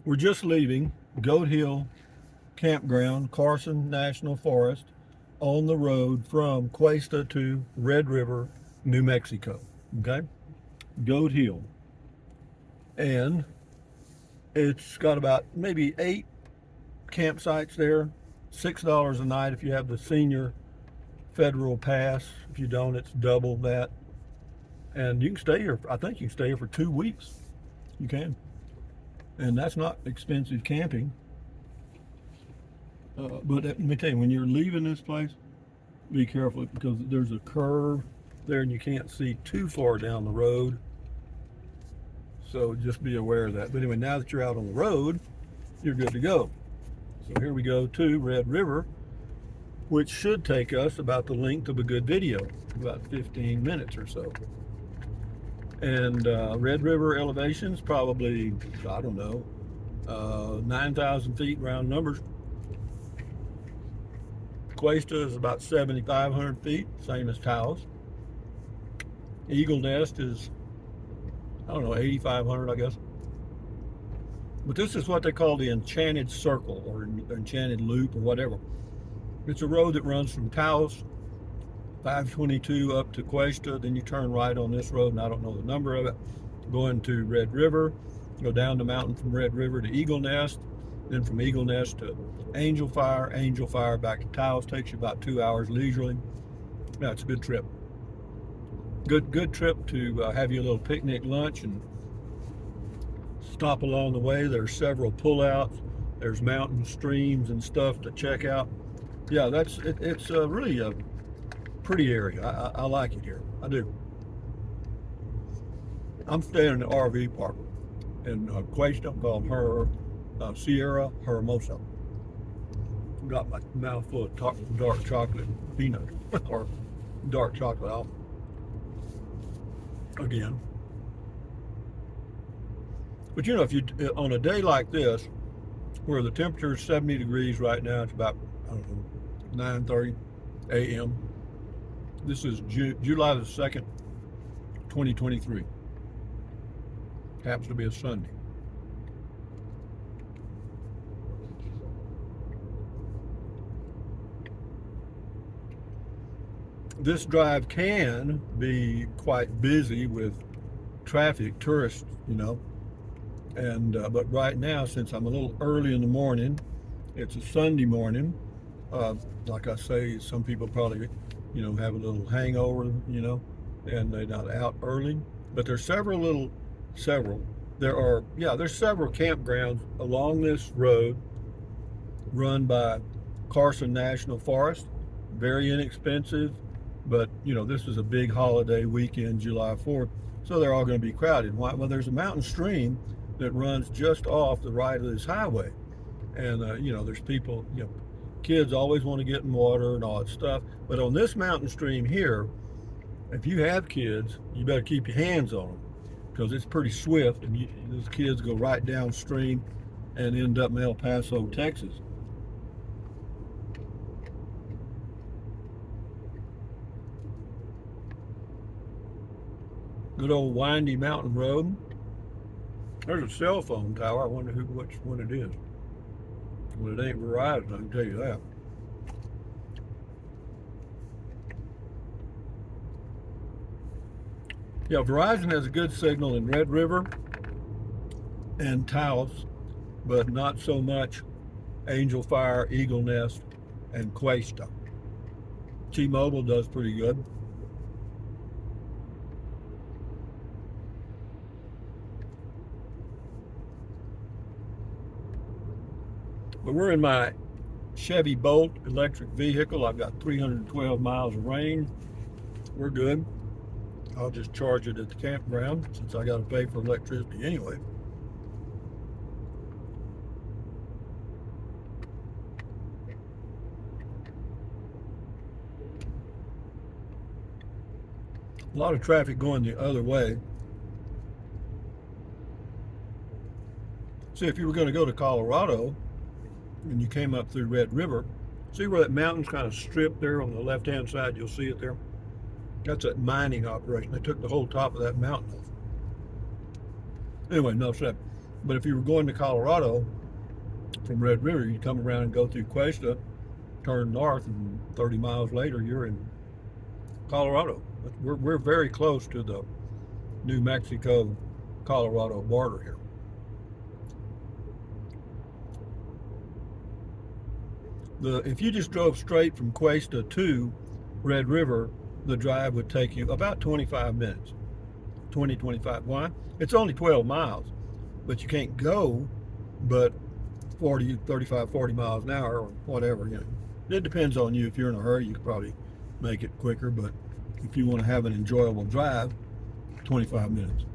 We're just leaving Goat Hill Campground, Carson National Forest, on the road from Questa to Red River, New Mexico. Okay? Goat Hill. And it's got about maybe 8 campsites there. $6 a night if you have the senior federal pass. If you don't, it's double that. And you can stay here, I think you can stay here for 2 weeks. You can. And that's not expensive camping. But let me tell you, when you're leaving this place, be careful because there's a curve there and you can't see too far down the road. So just be aware of that. But anyway, now that you're out on the road, you're good to go. So here we go to Red River, which should take us about the length of a good video, about 15 minutes or so. And Red River elevation's probably, I don't know, 9,000 feet, round numbers. Questa is about 7,500 feet, same as Taos. Eagle Nest is, I don't know, 8,500, I guess. But this is what they call the Enchanted Circle or Enchanted Loop or whatever. It's a road that runs from Taos, 522 up to Questa. Then you turn right on this road, and I don't know the number of it, going to Red River, go down the mountain from Red River to Eagle Nest, then from Eagle Nest to Angel Fire back to Taos. Takes you about 2 hours leisurely. Yeah, it's a good trip. Good trip to have you a little picnic lunch and stop along the way. There's several pullouts. There's mountain streams and stuff to check out. Yeah, it's really a pretty area. I like it here. I do. I'm staying in the RV park in Questa called Sierra Hermosa. Got my mouth full of dark chocolate peanut or dark chocolate almond. Again. But you know, if you on a day like this, where the temperature is 70 degrees right now, it's about, I don't know, 9:30 a.m. This is July the 2nd, 2023. Happens to be a Sunday. This drive can be quite busy with traffic, tourists, you know. And but right now, since I'm a little early in the morning, it's a Sunday morning. Like I say, some people probably, you know, have a little hangover, you know, and they're not out early. But there's there's several campgrounds along this road run by Carson National Forest. Very inexpensive, but you know, this is a big holiday weekend, July 4th, so they're all going to be crowded. Why? Well, there's a mountain stream that runs just off the right of this highway, and you know, there's people, you know, kids always want to get in water and all that stuff. But on this mountain stream here, if you have kids, you better keep your hands on them because it's pretty swift, and those kids go right downstream and end up in El Paso, Texas. Good old windy mountain road. There's a cell phone tower. I wonder which one it is. Well, it ain't Verizon, I can tell you that. Yeah, Verizon has a good signal in Red River and Taos, but not so much Angel Fire, Eagle Nest, and Questa. T-Mobile does pretty good. But we're in my Chevy Bolt electric vehicle. I've got 312 miles of range. We're good. I'll just charge it at the campground since I got to pay for electricity anyway. A lot of traffic going the other way. See, if you were going to go to Colorado and you came up through Red River, see where that mountain's kind of stripped there on the left-hand side? You'll see it there. That's a mining operation. They took the whole top of that mountain off. Anyway, no said. But if you were going to Colorado from Red River, you'd come around and go through Questa, turn north, and 30 miles later, you're in Colorado. We're very close to the New Mexico Colorado border here. If you just drove straight from Questa to Red River, the drive would take you about 25 minutes. 25. Why? It's only 12 miles, but you can't go but 35, 40 miles an hour or whatever. It depends on you. If you're in a hurry, you could probably make it quicker, but if you want to have an enjoyable drive, 25 minutes.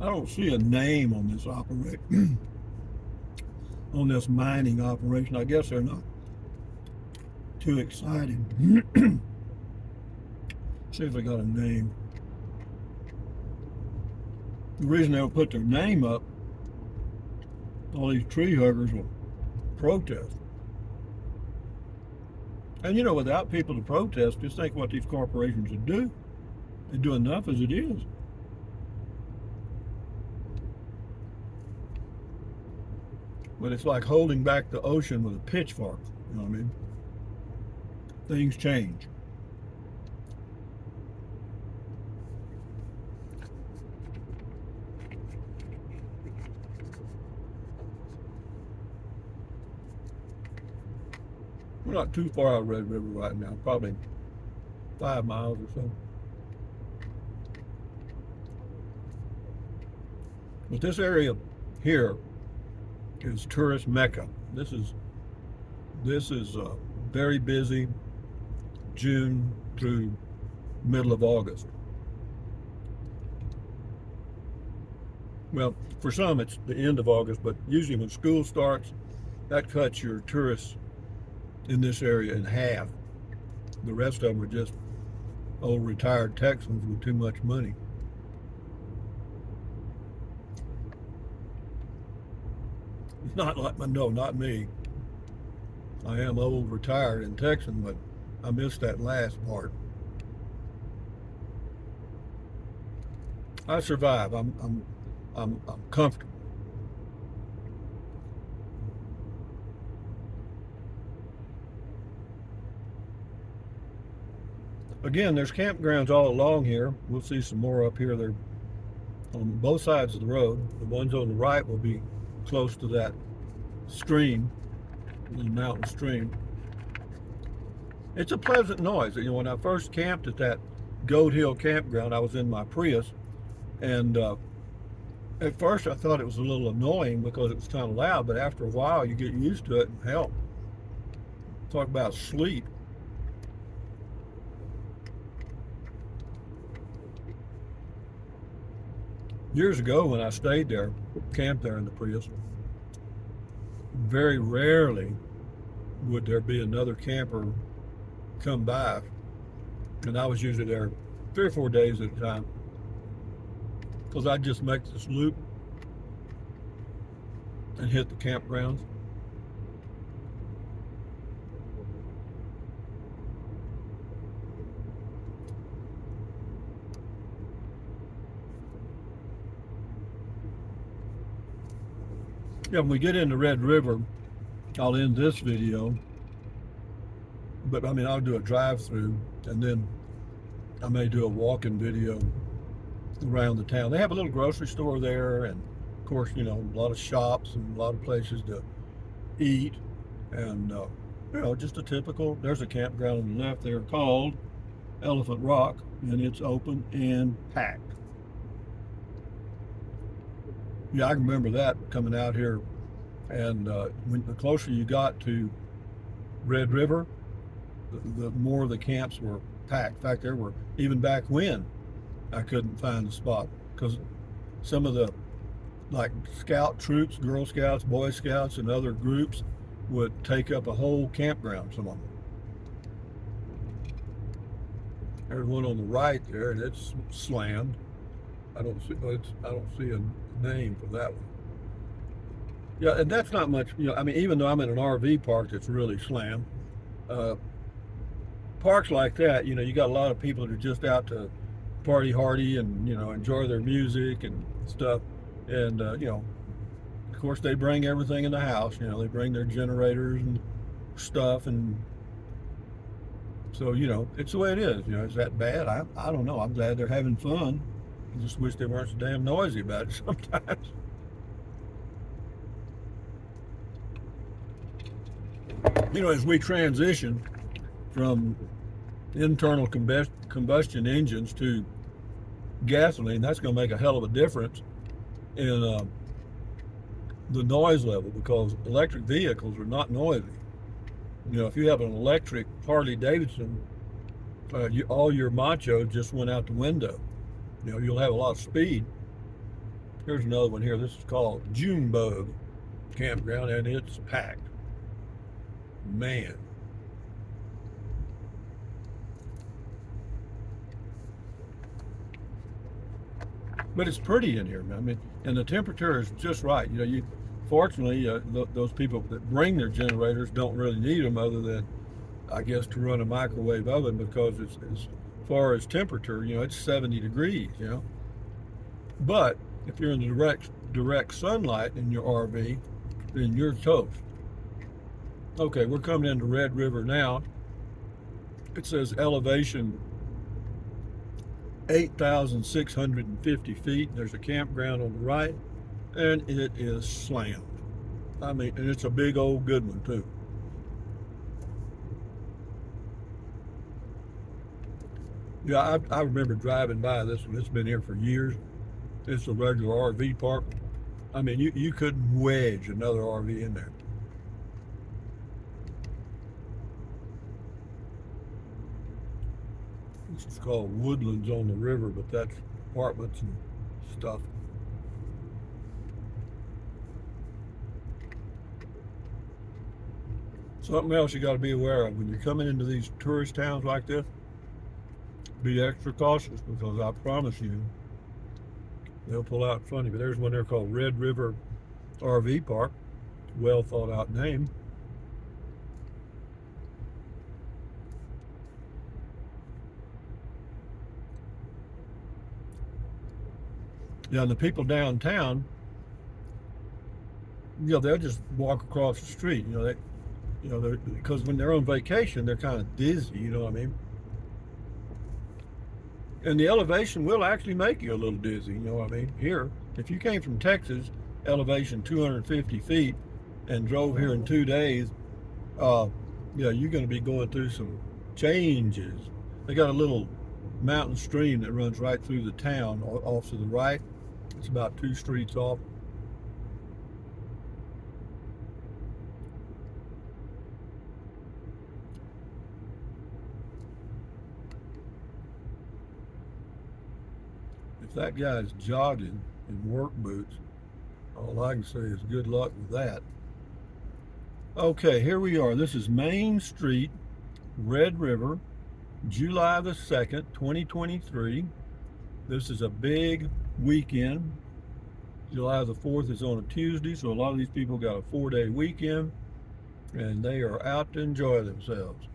I don't see a name on this operation, on this mining operation. I guess they're not too excited. See if they got a name. The reason they'll put their name up, all these tree huggers will protest. And without people to protest, just think what these corporations would do. They do enough as it is. But it's like holding back the ocean with a pitchfork. You know what I mean? Things change. We're not too far out of Red River right now, probably 5 miles or so. But this area here is tourist mecca. This is very busy June through middle of August. Well, for some it's the end of August, but usually when school starts, that cuts your tourists in this area in half. The rest of them are just old retired Texans with too much money. It's not like, no, not me. I am old retired and Texan, but I missed that last part. I survive. I'm comfortable. Again, there's campgrounds all along here. We'll see some more up here. They're on both sides of the road. The ones on the right will be close to that stream, the mountain stream. It's a pleasant noise. When I first camped at that Goat Hill campground, I was in my Prius, and at first I thought it was a little annoying because it was kind of loud, but after a while you get used to it, and hell, talk about sleep. Years ago when I stayed there, camped there in the Prius, very rarely would there be another camper come by. And I was usually there 3 or 4 days at a time, because I'd just make this loop and hit the campgrounds. Yeah, when we get into Red River, I'll end this video, but I'll do a drive-through, and then I may do a walking video around the town. They have a little grocery store there, and of course, a lot of shops and a lot of places to eat, and just a typical. There's a campground on the left there called Elephant Rock, and it's open and packed. Yeah, I remember that coming out here, and when the closer you got to Red River, the more the camps were packed. In fact, there were, even back when, I couldn't find a spot, because some of the scout troops, Girl Scouts, Boy Scouts, and other groups would take up a whole campground, some of them. There's one on the right there, and it's slammed. I don't see a name for that one. Yeah, and that's not much. Even though I'm in an RV park that's really slammed, parks like that, you got a lot of people that are just out to party hardy and, you know, enjoy their music and stuff. And, you know, of course they bring everything in the house, you know, they bring their generators and stuff. And so, you know, it's the way it is. You know, is that bad? I don't know. I'm glad they're having fun. I just wish they weren't so damn noisy about it sometimes. You know, as we transition from internal combustion engines to gasoline, that's going to make a hell of a difference in the noise level, because electric vehicles are not noisy. You know, if you have an electric Harley Davidson, all your macho just went out the window. You know, you'll have a lot of speed. Here's another one here. This is called Junebug Campground, and it's packed. Man. But it's pretty in here, man. I mean, and the temperature is just right. You know, fortunately, those people that bring their generators don't really need them, other than, I guess, to run a microwave oven, because it's, as far as temperature, you know, it's 70 degrees, you know. But if you're in the direct sunlight in your RV, then you're toast. Okay, we're coming into Red River now. It says elevation 8,650 feet. There's a campground on the right, and it is slammed. I mean, and it's a big old good one too. Yeah, I remember driving by this one. It's been here for years. It's a regular RV park. I mean, you couldn't wedge another RV in there. This is called Woodlands on the River, but that's apartments and stuff. Something else you got to be aware of when you're coming into these tourist towns like this, be extra cautious, because I promise you, they'll pull out funny. But there's one there called Red River RV Park. Well thought out name. Yeah, and the people downtown, you know, they'll just walk across the street. You know, because when they're on vacation, they're kind of dizzy. You know what I mean? And the elevation will actually make you a little dizzy. You know what I mean? Here, if you came from Texas, elevation 250 feet, and drove here in 2 days, yeah, you're going to be going through some changes. They got a little mountain stream that runs right through the town off to the right. It's about 2 streets off. If that guy's jogging in work boots, all I can say is good luck with that. Okay, here we are. This is Main Street, Red River, July the 2nd, 2023. This is a big weekend. July the 4th is on a Tuesday, so a lot of these people got a 4-day weekend, and they are out to enjoy themselves.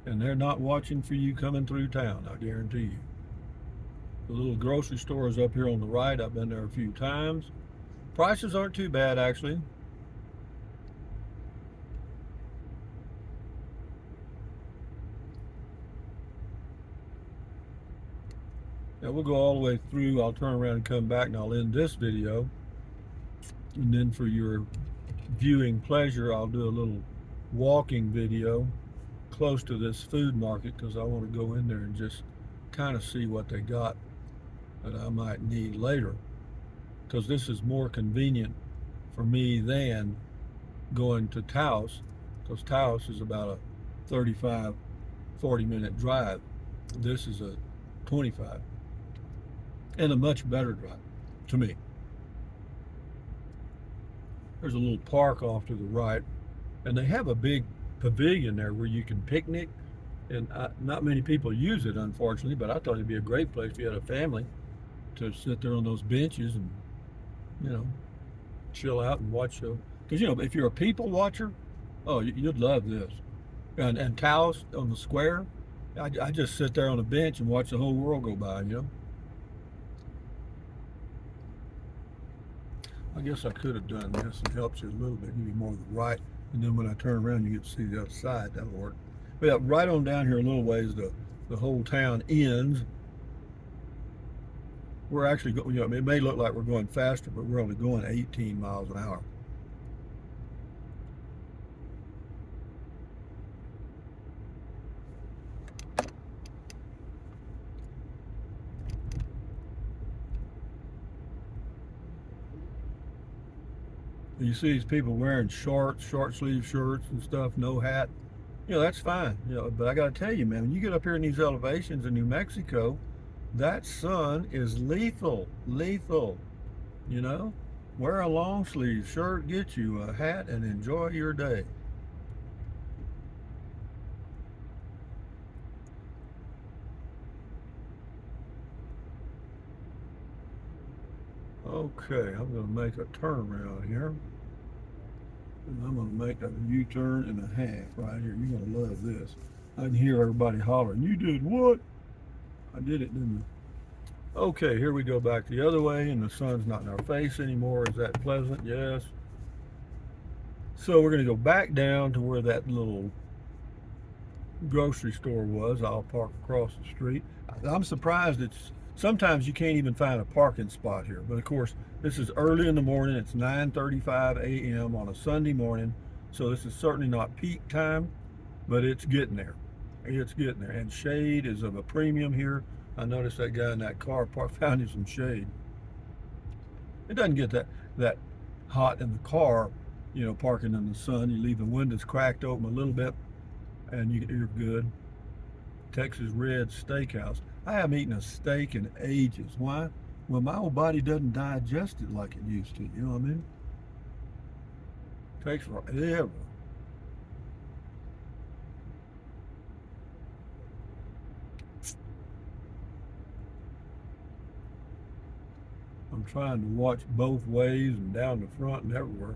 And they're not watching for you coming through town, I guarantee you. The little grocery store is up here on the right. I've been there a few times. Prices aren't too bad, actually. Now we'll go all the way through. I'll turn around and come back, and I'll end this video. And then for your viewing pleasure, I'll do a little walking video close to this food market, because I want to go in there and just kind of see what they got that I might need later, because this is more convenient for me than going to Taos, because Taos is about a 35-40 minute drive. This is a 25, and a much better drive to me. There's a little park off to the right, and they have a big pavilion there where you can picnic, and not many people use it, unfortunately, but I thought it'd be a great place if you had a family to sit there on those benches and, you know, chill out and watch show. Because, you know, if you're a people watcher, oh, you'd love this. And Taos on the square, I just sit there on a bench and watch the whole world go by, you know. I guess I could have done this. It helps you a little bit, give you more of the right. And then when I turn around, you get to see the other side. That'll work. But yeah, right on down here a little ways, the whole town ends. We're actually going, you know, it may look like we're going faster, but we're only going 18 miles an hour. You see these people wearing shorts, short sleeve shirts and stuff, no hat. You know, that's fine. You know, but I got to tell you, man, when you get up here in these elevations in New Mexico, that sun is lethal, lethal. You know, wear a long sleeve shirt, get you a hat, and enjoy your day. Okay, I'm going to make a turnaround here. And I'm going to make a U-turn and a half right here. You're going to love this. I can hear everybody hollering, "You did what?" I did it, didn't I? Okay, here we go back the other way, and the sun's not in our face anymore. Is that pleasant? Yes. So we're going to go back down to where that little grocery store was. I'll park across the street. I'm surprised it's sometimes you can't even find a parking spot here. But of course, this is early in the morning. It's 9:35 a.m. on a Sunday morning. So this is certainly not peak time, but it's getting there. It's getting there. And shade is of a premium here. I noticed that guy in that car found him some shade. It doesn't get that hot in the car, you know, parking in the sun. You leave the windows cracked open a little bit and you're good. Texas Red Steakhouse. I haven't eaten a steak in ages. Why? Well, my old body doesn't digest it like it used to. You know what I mean? It takes forever. I'm trying to watch both ways and down the front and everywhere.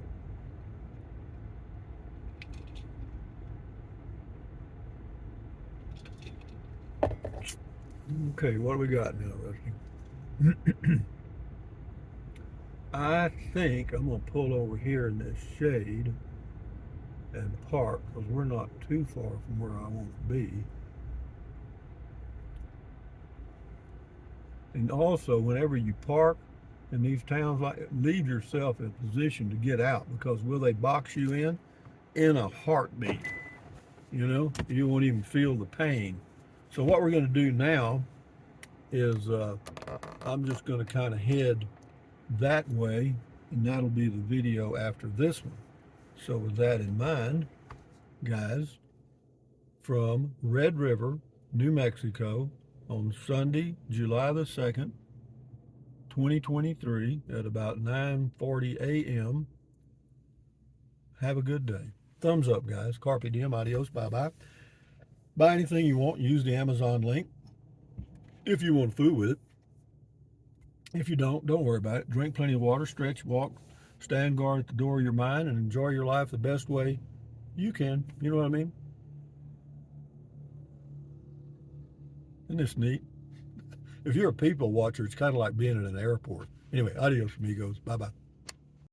Okay, what do we got now, Rusty? I think I'm going to pull over here in this shade and park because we're not too far from where I want to be. And also, whenever you park in these towns, like, leave yourself in a position to get out because will they box you in a heartbeat? You know, you won't even feel the pain. So what we're going to do now is I'm just going to kind of head that way, and that'll be the video after this one. So with that in mind, guys, from Red River, New Mexico, on Sunday, July the 2nd, 2023, at about 9:40 a.m. Have a good day. Thumbs up, guys. Carpe diem. Adios. Bye-bye. Buy anything you want. Use the Amazon link if you want food with it. If you don't worry about it. Drink plenty of water, stretch, walk, stand guard at the door of your mind, and enjoy your life the best way you can. You know what I mean? Isn't this neat? If you're a people watcher, it's kind of like being in an airport. Anyway, adios, amigos. Bye-bye.